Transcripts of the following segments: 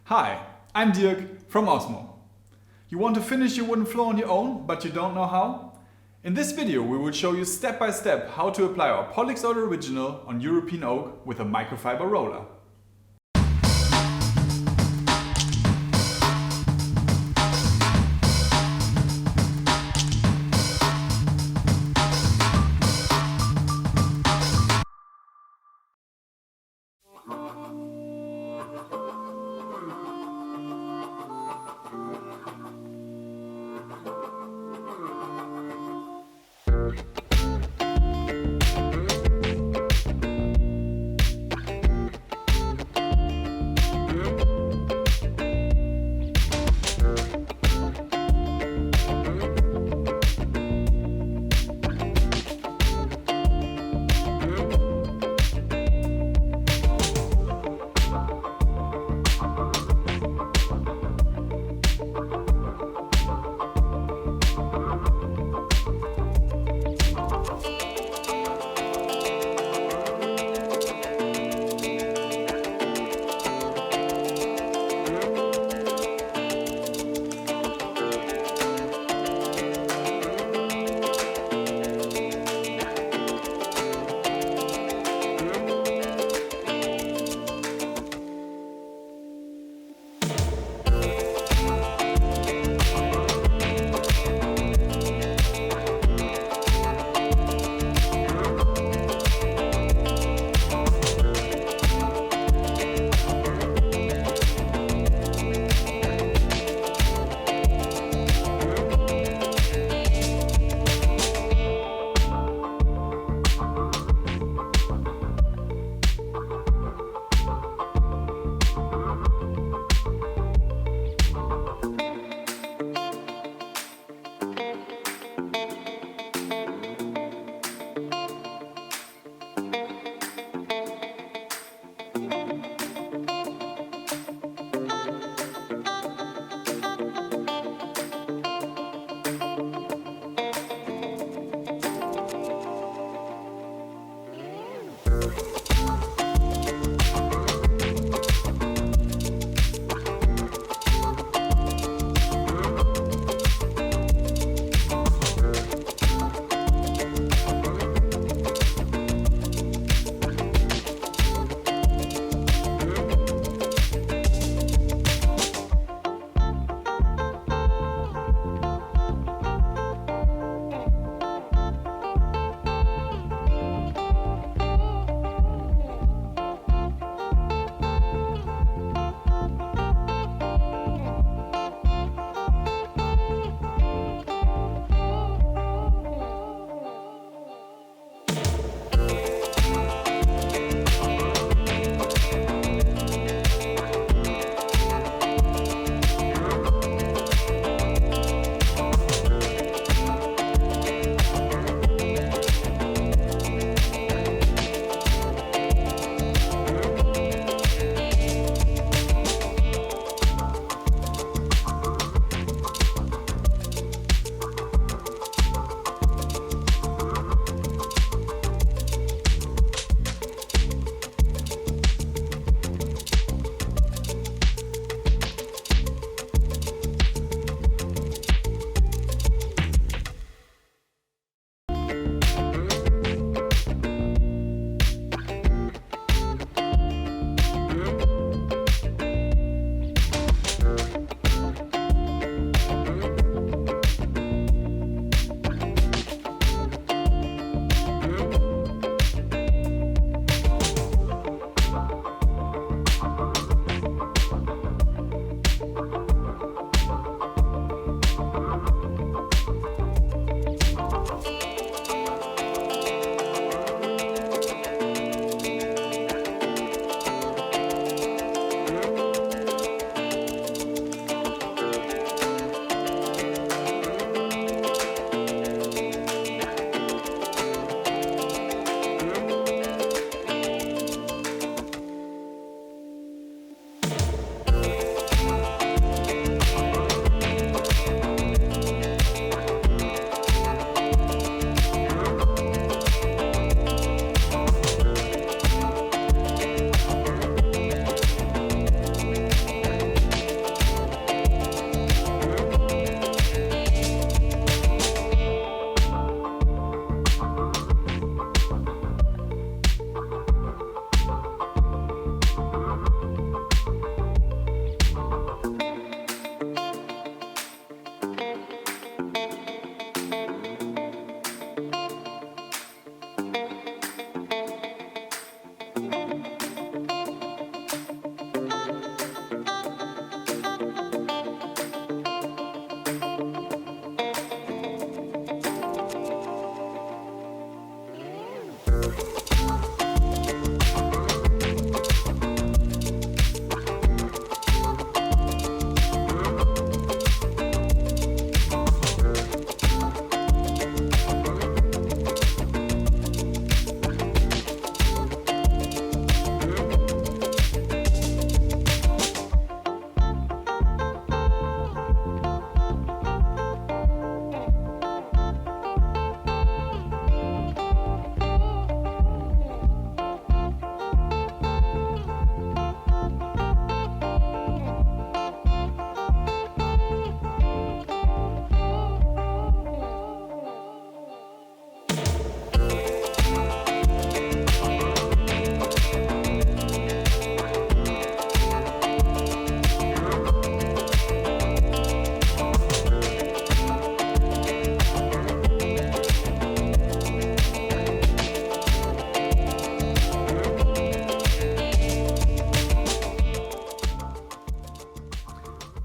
Hi, I'm Dirk from Osmo. You want to finish your wooden floor on your own, but you don't know how? In this video we will show you step by step how to apply our Polyx Oil Original on European oak with a microfiber roller.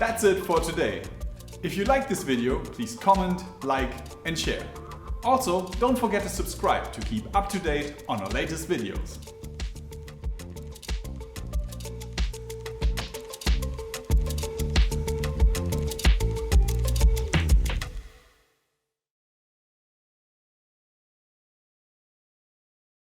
That's it for today. If you like this video, please comment, like and share. Also, don't forget to subscribe to keep up to date on our latest videos.